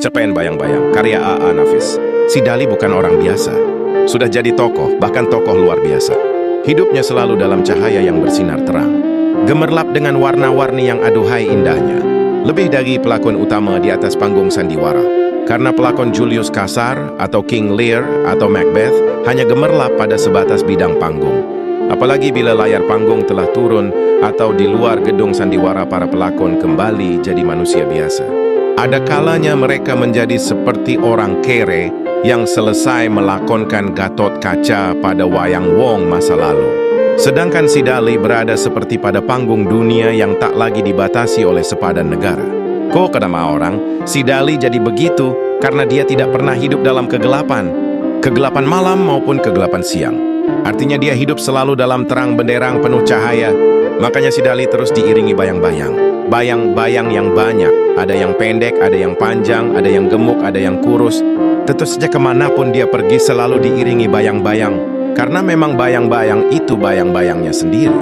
Cerpen Bayang-Bayang, karya A.A. Nafis. Si Dali bukan orang biasa. Sudah jadi tokoh, bahkan tokoh luar biasa. Hidupnya selalu dalam cahaya yang bersinar terang. Gemerlap dengan warna-warni yang aduhai indahnya. Lebih dari pelakon utama di atas panggung sandiwara. Karena pelakon Julius Caesar atau King Lear atau Macbeth hanya gemerlap pada sebatas bidang panggung. Apalagi bila layar panggung telah turun atau di luar gedung sandiwara para pelakon kembali jadi manusia biasa. Ada kalanya mereka menjadi seperti orang kere yang selesai melakonkan Gatot Kaca pada wayang wong masa lalu. Sedangkan si Dali berada seperti pada panggung dunia yang tak lagi dibatasi oleh sepadan negara. Kok kata orang, si Dali jadi begitu karena dia tidak pernah hidup dalam kegelapan. Kegelapan malam maupun kegelapan siang. Artinya dia hidup selalu dalam terang benderang penuh cahaya. Makanya si Dali terus diiringi bayang-bayang. Bayang-bayang yang banyak. Ada yang pendek, ada yang panjang, ada yang gemuk, ada yang kurus. Tentu saja kemanapun dia pergi selalu diiringi bayang-bayang. Karena memang bayang-bayang itu bayang-bayangnya sendiri.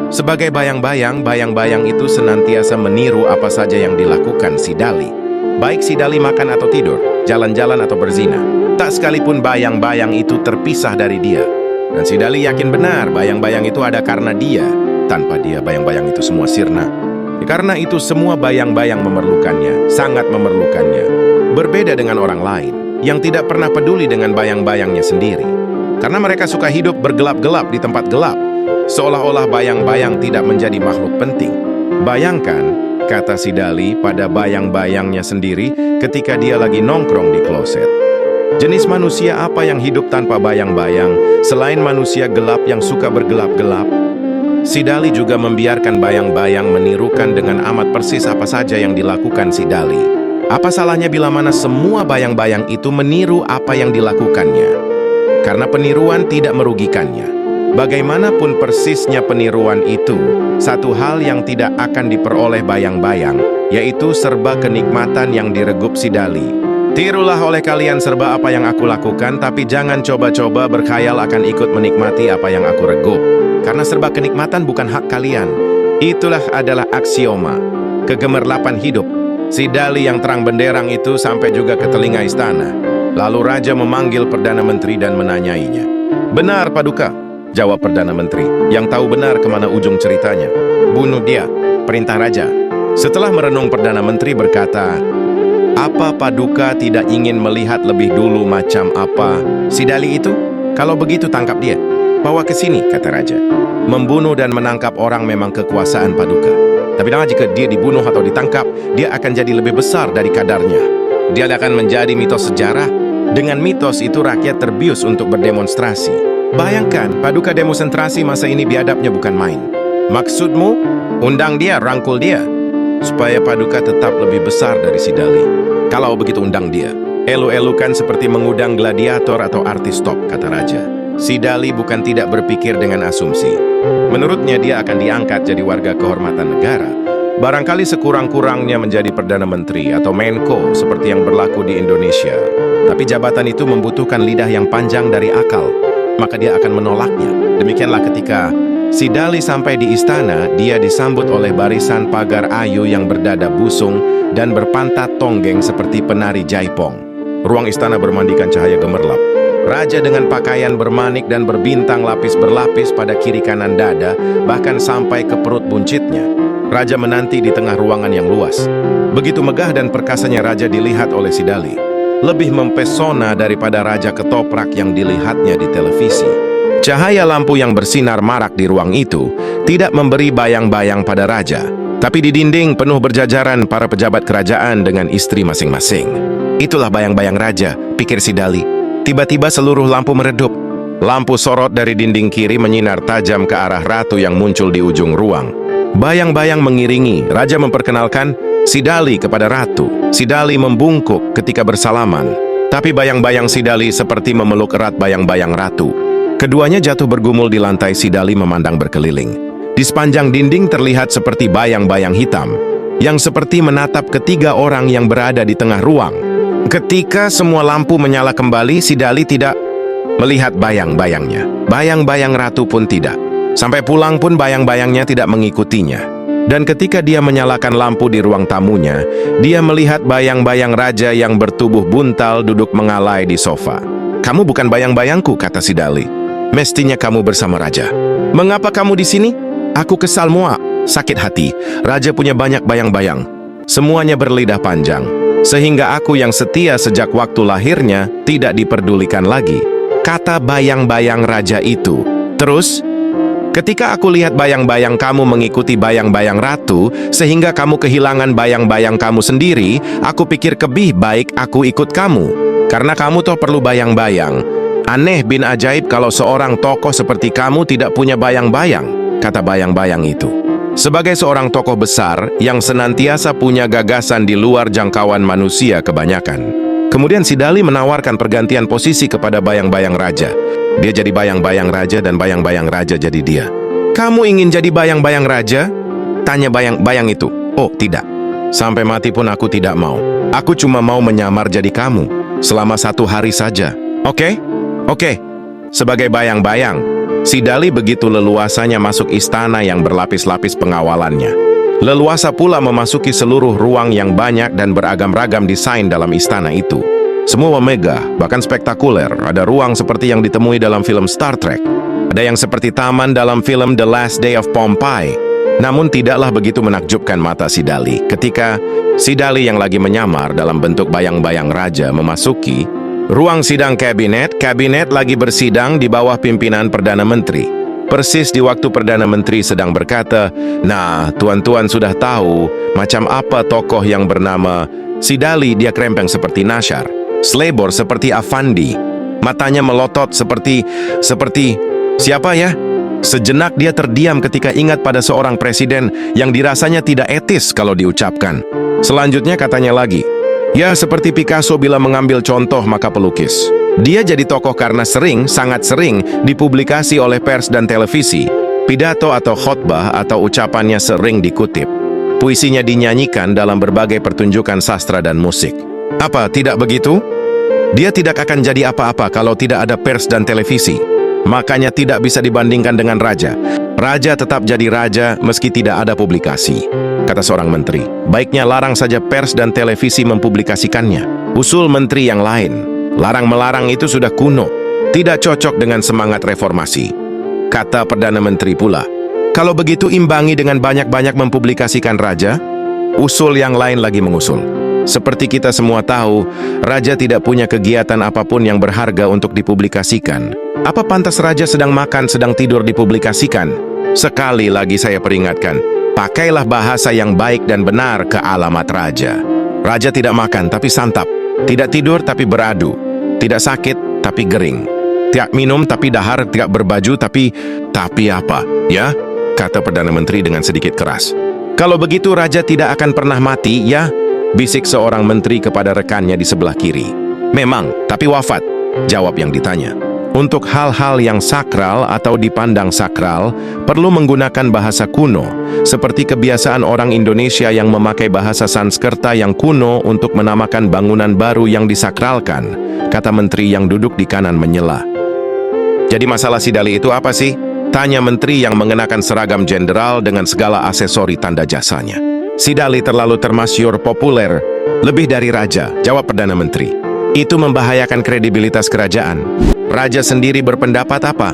Sebagai bayang-bayang, bayang-bayang itu senantiasa meniru apa saja yang dilakukan si Dali. Baik si Dali makan atau tidur, jalan-jalan atau berzina. Tak sekalipun bayang-bayang itu terpisah dari dia. Dan si Dali yakin benar bayang-bayang itu ada karena dia. Tanpa dia bayang-bayang itu semua sirna. Karena itu semua bayang-bayang memerlukannya, sangat memerlukannya. Berbeda dengan orang lain yang tidak pernah peduli dengan bayang-bayangnya sendiri. Karena mereka suka hidup bergelap-gelap di tempat gelap. Seolah-olah bayang-bayang tidak menjadi makhluk penting. Bayangkan, kata si Dali pada bayang-bayangnya sendiri ketika dia lagi nongkrong di kloset. Jenis manusia apa yang hidup tanpa bayang-bayang selain manusia gelap yang suka bergelap-gelap? Si Dali juga membiarkan bayang-bayang menirukan dengan amat persis apa saja yang dilakukan si Dali. Apa salahnya bila mana semua bayang-bayang itu meniru apa yang dilakukannya? Karena peniruan tidak merugikannya. Bagaimanapun persisnya peniruan itu, satu hal yang tidak akan diperoleh bayang-bayang, yaitu serba kenikmatan yang diregup si Dali. Tirulah oleh kalian serba apa yang aku lakukan, tapi jangan coba-coba berkhayal akan ikut menikmati apa yang aku regup. Karena serba kenikmatan bukan hak kalian. Itulah adalah aksioma, kegemerlapan hidup. Si Dali yang terang benderang itu sampai juga ke telinga istana. Lalu Raja memanggil Perdana Menteri dan menanyainya. Benar, Paduka, jawab Perdana Menteri, yang tahu benar kemana ujung ceritanya. Bunuh dia, perintah Raja. Setelah merenung Perdana Menteri berkata, apa Paduka tidak ingin melihat lebih dulu macam apa si Dali itu? Kalau begitu tangkap dia. Bawa ke sini, kata Raja. Membunuh dan menangkap orang memang kekuasaan Paduka. Tapi jika dia dibunuh atau ditangkap, dia akan jadi lebih besar dari kadarnya. Dia akan menjadi mitos sejarah. Dengan mitos itu rakyat terbius untuk berdemonstrasi. Bayangkan, Paduka demonstrasi masa ini biadabnya bukan main. Maksudmu, undang dia, rangkul dia. Supaya Paduka tetap lebih besar dari si Dali. Kalau begitu undang dia. Elu-elukan seperti mengundang gladiator atau artis top, kata Raja. Si Dali bukan tidak berpikir dengan asumsi. Menurutnya dia akan diangkat jadi warga kehormatan negara. Barangkali sekurang-kurangnya menjadi Perdana Menteri atau Menko seperti yang berlaku di Indonesia. Tapi jabatan itu membutuhkan lidah yang panjang dari akal. Maka dia akan menolaknya. Demikianlah ketika si Dali sampai di istana, dia disambut oleh barisan pagar ayu yang berdada busung dan berpantat tonggeng seperti penari jaipong. Ruang istana bermandikan cahaya gemerlap. Raja dengan pakaian bermanik dan berbintang lapis berlapis pada kiri kanan dada, bahkan sampai ke perut buncitnya. Raja menanti di tengah ruangan yang luas. Begitu megah dan perkasanya Raja dilihat oleh si Dali. Lebih mempesona daripada Raja Ketoprak yang dilihatnya di televisi. Cahaya lampu yang bersinar marak di ruang itu tidak memberi bayang-bayang pada Raja, tapi di dinding penuh berjajaran para pejabat kerajaan dengan istri masing-masing. Itulah bayang-bayang Raja, pikir si Dali. Tiba-tiba seluruh lampu meredup. Lampu sorot dari dinding kiri menyinar tajam ke arah ratu yang muncul di ujung ruang. Bayang-bayang mengiringi. Raja memperkenalkan si Dali kepada ratu. Si Dali membungkuk ketika bersalaman. Tapi bayang-bayang si Dali seperti memeluk erat bayang-bayang ratu. Keduanya jatuh bergumul di lantai. Si Dali memandang berkeliling. Di sepanjang dinding terlihat seperti bayang-bayang hitam yang seperti menatap ketiga orang yang berada di tengah ruang. Ketika semua lampu menyala kembali, si Dali tidak melihat bayang-bayangnya. Bayang-bayang ratu pun tidak. Sampai pulang pun bayang-bayangnya tidak mengikutinya. Dan ketika dia menyalakan lampu di ruang tamunya, dia melihat bayang-bayang raja yang bertubuh buntal duduk mengalai di sofa. "Kamu bukan bayang-bayangku," kata si Dali. "Mestinya kamu bersama raja." "Mengapa kamu di sini?" "Aku kesal muak, sakit hati. Raja punya banyak bayang-bayang. Semuanya berlidah panjang. Sehingga aku yang setia sejak waktu lahirnya tidak diperdulikan lagi," kata bayang-bayang raja itu. Terus, "Ketika aku lihat bayang-bayang kamu mengikuti bayang-bayang ratu, sehingga kamu kehilangan bayang-bayang kamu sendiri, aku pikir lebih baik aku ikut kamu. Karena kamu toh perlu bayang-bayang. Aneh bin ajaib kalau seorang tokoh seperti kamu tidak punya bayang-bayang," kata bayang-bayang itu. Sebagai seorang tokoh besar yang senantiasa punya gagasan di luar jangkauan manusia kebanyakan. Kemudian si Dali menawarkan pergantian posisi kepada bayang-bayang raja. Dia jadi bayang-bayang raja dan bayang-bayang raja jadi dia. "Kamu ingin jadi bayang-bayang raja?" tanya bayang-bayang itu. "Oh, tidak. Sampai mati pun aku tidak mau. Aku cuma mau menyamar jadi kamu selama 1 hari saja. Oke? Oke." Sebagai bayang-bayang, si Dali begitu leluasanya masuk istana yang berlapis-lapis pengawalannya. Leluasa pula memasuki seluruh ruang yang banyak dan beragam-ragam desain dalam istana itu. Semua megah, bahkan spektakuler. Ada ruang seperti yang ditemui dalam film Star Trek. Ada yang seperti taman dalam film The Last Day of Pompeii. Namun tidaklah begitu menakjubkan mata si Dali ketika si Dali yang lagi menyamar dalam bentuk bayang-bayang raja memasuki ruang sidang kabinet. Kabinet lagi bersidang di bawah pimpinan Perdana Menteri. Persis di waktu Perdana Menteri sedang berkata, "Nah, tuan-tuan sudah tahu macam apa tokoh yang bernama si Dali. Dia krempeng seperti Nasyar, selebor seperti Afandi, matanya melotot seperti siapa ya?" Sejenak dia terdiam ketika ingat pada seorang presiden yang dirasanya tidak etis kalau diucapkan. Selanjutnya katanya lagi, "Ya, seperti Picasso bila mengambil contoh maka pelukis." Dia jadi tokoh karena sangat sering dipublikasi oleh pers dan televisi. Pidato atau khotbah atau ucapannya sering dikutip. Puisinya dinyanyikan dalam berbagai pertunjukan sastra dan musik. Apa, tidak begitu? Dia tidak akan jadi apa-apa kalau tidak ada pers dan televisi. Makanya tidak bisa dibandingkan dengan raja. Raja tetap jadi raja meski tidak ada publikasi, kata seorang menteri. Baiknya larang saja pers dan televisi mempublikasikannya. Usul menteri yang lain. Larang-melarang itu sudah kuno. Tidak cocok dengan semangat reformasi, kata Perdana Menteri pula. Kalau begitu imbangi dengan banyak-banyak mempublikasikan raja. Usul yang lain lagi mengusul. Seperti kita semua tahu, raja tidak punya kegiatan apapun yang berharga untuk dipublikasikan. Apa pantas raja sedang makan, sedang tidur dipublikasikan? Sekali lagi saya peringatkan, pakailah bahasa yang baik dan benar ke alamat raja. Raja tidak makan tapi santap, tidak tidur tapi beradu, tidak sakit tapi gering, tidak minum tapi dahar, tidak berbaju tapi apa? Ya, kata Perdana Menteri dengan sedikit keras. Kalau begitu raja tidak akan pernah mati, ya? Bisik seorang menteri kepada rekannya di sebelah kiri. Memang, tapi wafat, jawab yang ditanya. Untuk hal-hal yang sakral atau dipandang sakral, perlu menggunakan bahasa kuno, seperti kebiasaan orang Indonesia yang memakai bahasa Sanskerta yang kuno untuk menamakan bangunan baru yang disakralkan, kata menteri yang duduk di kanan menyela. Jadi masalah si Dali itu apa sih? Tanya menteri yang mengenakan seragam jenderal dengan segala aksesori tanda jasanya. Si Dali terlalu termasyur populer, lebih dari raja, jawab Perdana Menteri. Itu membahayakan kredibilitas kerajaan. Raja sendiri berpendapat apa?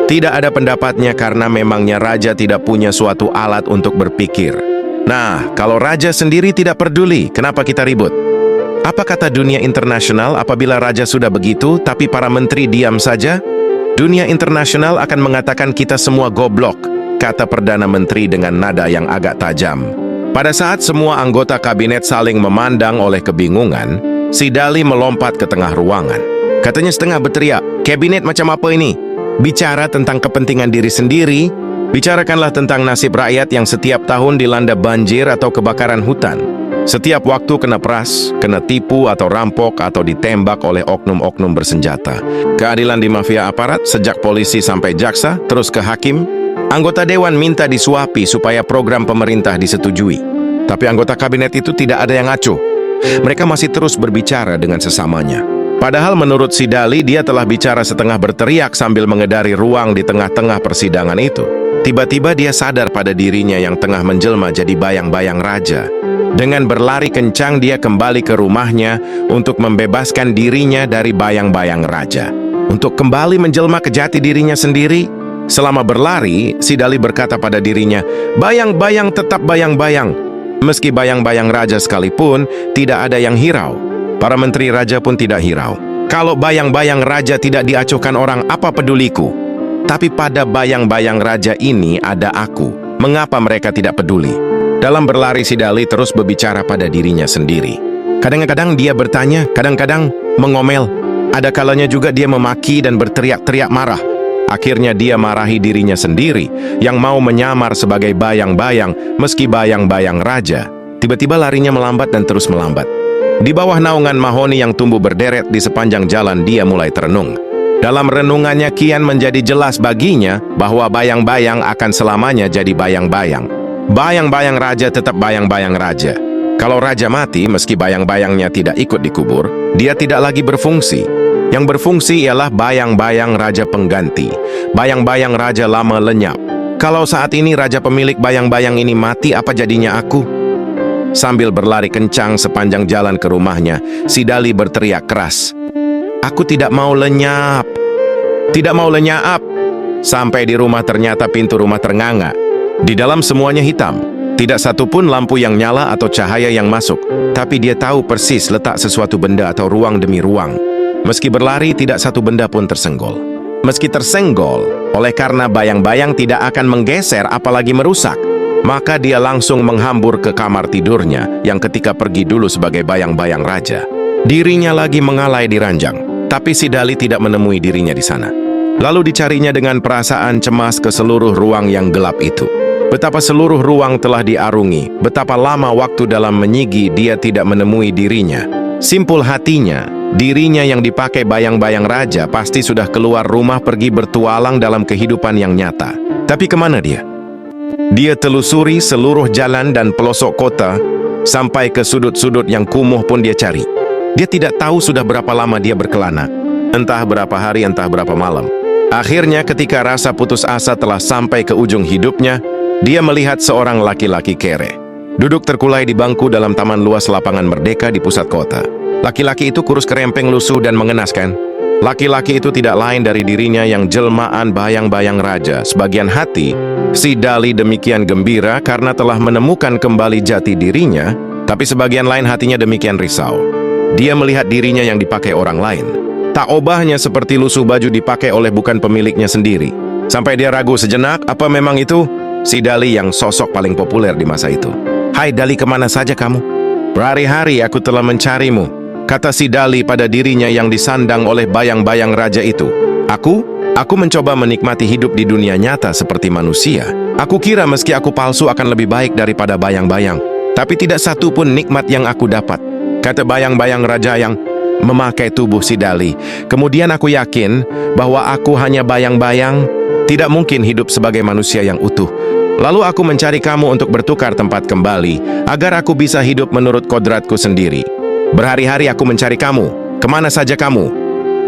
Tidak ada pendapatnya karena memangnya raja tidak punya suatu alat untuk berpikir. Nah, kalau raja sendiri tidak peduli, kenapa kita ribut? Apa kata dunia internasional apabila raja sudah begitu, tapi para menteri diam saja? Dunia internasional akan mengatakan kita semua goblok, kata Perdana Menteri dengan nada yang agak tajam. Pada saat semua anggota kabinet saling memandang oleh kebingungan, si Dali melompat ke tengah ruangan. Katanya setengah berteriak, "Kabinet macam apa ini? Bicara tentang kepentingan diri sendiri, bicarakanlah tentang nasib rakyat yang setiap tahun dilanda banjir atau kebakaran hutan. Setiap waktu kena peras, kena tipu atau rampok atau ditembak oleh oknum-oknum bersenjata. Keadilan di mafia aparat, sejak polisi sampai jaksa, terus ke hakim. Anggota dewan minta disuapi supaya program pemerintah disetujui. Tapi anggota kabinet itu tidak ada yang acuh. Mereka masih terus berbicara dengan sesamanya. Padahal menurut si Dali, dia telah bicara setengah berteriak sambil mengedari ruang di tengah-tengah persidangan itu. Tiba-tiba dia sadar pada dirinya yang tengah menjelma jadi bayang-bayang raja. Dengan berlari kencang dia kembali ke rumahnya untuk membebaskan dirinya dari bayang-bayang raja. Untuk kembali menjelma ke jati dirinya sendiri. Selama berlari, si Dali berkata pada dirinya, bayang-bayang tetap bayang-bayang. Meski bayang-bayang raja sekalipun, tidak ada yang hirau. Para menteri raja pun tidak hirau. Kalau bayang-bayang raja tidak diacuhkan orang, apa peduliku? Tapi pada bayang-bayang raja ini ada aku. Mengapa mereka tidak peduli? Dalam berlari si Dali terus berbicara pada dirinya sendiri. Kadang-kadang dia bertanya, kadang-kadang mengomel. Ada kalanya juga dia memaki dan berteriak-teriak marah. Akhirnya dia marahi dirinya sendiri yang mau menyamar sebagai bayang-bayang meski bayang-bayang raja. Tiba-tiba larinya melambat dan terus melambat. Di bawah naungan mahoni yang tumbuh berderet di sepanjang jalan dia mulai terenung. Dalam renungannya kian menjadi jelas baginya bahwa bayang-bayang akan selamanya jadi bayang-bayang. Bayang-bayang raja tetap bayang-bayang raja. Kalau raja mati, meski bayang-bayangnya tidak ikut dikubur, dia tidak lagi berfungsi. Yang berfungsi ialah bayang-bayang raja pengganti. Bayang-bayang raja lama lenyap. Kalau saat ini raja pemilik bayang-bayang ini mati, apa jadinya aku? Sambil berlari kencang sepanjang jalan ke rumahnya, si Dali berteriak keras. Aku tidak mau lenyap. Tidak mau lenyap. Sampai di rumah ternyata pintu rumah ternganga. Di dalam semuanya hitam. Tidak satu pun lampu yang nyala atau cahaya yang masuk. Tapi dia tahu persis letak sesuatu benda atau ruang demi ruang. Meski berlari, tidak satu benda pun tersenggol. Meski tersenggol, oleh karena bayang-bayang tidak akan menggeser apalagi merusak, maka dia langsung menghambur ke kamar tidurnya yang ketika pergi dulu sebagai bayang-bayang raja. Dirinya lagi mengalai di ranjang, tapi si Dali tidak menemui dirinya di sana. Lalu dicarinya dengan perasaan cemas ke seluruh ruang yang gelap itu. Betapa seluruh ruang telah diarungi, betapa lama waktu dalam menyigi dia tidak menemui dirinya. Simpul hatinya, dirinya yang dipakai bayang-bayang raja pasti sudah keluar rumah pergi bertualang dalam kehidupan yang nyata. Tapi kemana dia? Dia telusuri seluruh jalan dan pelosok kota, sampai ke sudut-sudut yang kumuh pun dia cari. Dia tidak tahu sudah berapa lama dia berkelana. Entah berapa hari, entah berapa malam. Akhirnya ketika rasa putus asa telah sampai ke ujung hidupnya, dia melihat seorang laki-laki kere. Duduk terkulai di bangku dalam taman luas lapangan Merdeka di pusat kota. Laki-laki itu kurus kerempeng lusuh dan mengenaskan. Laki-laki itu tidak lain dari dirinya yang jelmaan bayang-bayang raja. Sebagian hati, si Dali demikian gembira karena telah menemukan kembali jati dirinya, tapi sebagian lain hatinya demikian risau. Dia melihat dirinya yang dipakai orang lain. Tak obahnya seperti lusuh baju dipakai oleh bukan pemiliknya sendiri. Sampai dia ragu sejenak, apa memang itu si Dali yang sosok paling populer di masa itu? Hai Dali, kemana saja kamu? Berhari-hari aku telah mencarimu, kata si Dali pada dirinya yang disandang oleh bayang-bayang raja itu. Aku mencoba menikmati hidup di dunia nyata seperti manusia. Aku kira meski aku palsu akan lebih baik daripada bayang-bayang. Tapi tidak satu pun nikmat yang aku dapat, kata bayang-bayang raja yang memakai tubuh si Dali. Kemudian aku yakin bahwa aku hanya bayang-bayang, tidak mungkin hidup sebagai manusia yang utuh. Lalu aku mencari kamu untuk bertukar tempat kembali, agar aku bisa hidup menurut kodratku sendiri. Berhari-hari aku mencari kamu. Kemana saja kamu?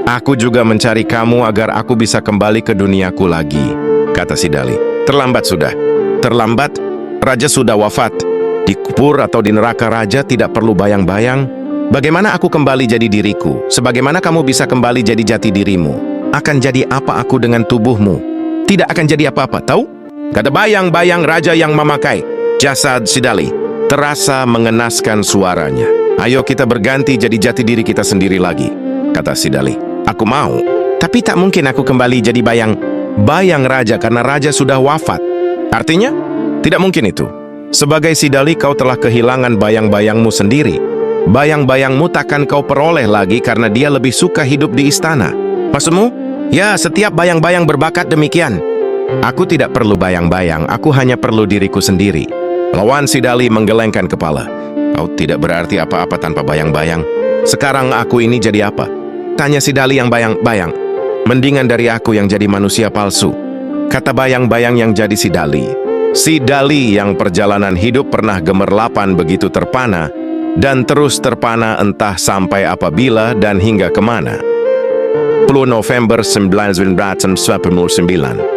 Aku juga mencari kamu agar aku bisa kembali ke duniaku lagi, kata si Dali. Terlambat sudah. Terlambat? Raja sudah wafat. Dikubur atau di neraka raja tidak perlu bayang-bayang. Bagaimana aku kembali jadi diriku? Sebagaimana kamu bisa kembali jadi jati dirimu? Akan jadi apa aku dengan tubuhmu? Tidak akan jadi apa-apa, tahu? Kata bayang-bayang raja yang memakai jasad si Dali. Terasa mengenaskan suaranya. Ayo kita berganti jadi jati diri kita sendiri lagi, kata si Dali. Aku mau. Tapi tak mungkin aku kembali jadi bayang raja karena raja sudah wafat. Artinya, tidak mungkin itu. Sebagai si Dali kau telah kehilangan bayang-bayangmu sendiri. Bayang-bayangmu takkan kau peroleh lagi karena dia lebih suka hidup di istana. Maksudmu? Ya, setiap bayang-bayang berbakat demikian. Aku tidak perlu bayang-bayang, aku hanya perlu diriku sendiri. Lawan si Dali menggelengkan kepala. Kau tidak berarti apa-apa tanpa bayang-bayang. Sekarang aku ini jadi apa? Tanya si Dali yang bayang-bayang. Mendingan dari aku yang jadi manusia palsu, kata bayang-bayang yang jadi si Dali. Si Dali yang perjalanan hidup pernah gemerlapan begitu terpana, dan terus terpana entah sampai apabila dan hingga kemana. 10 November 1999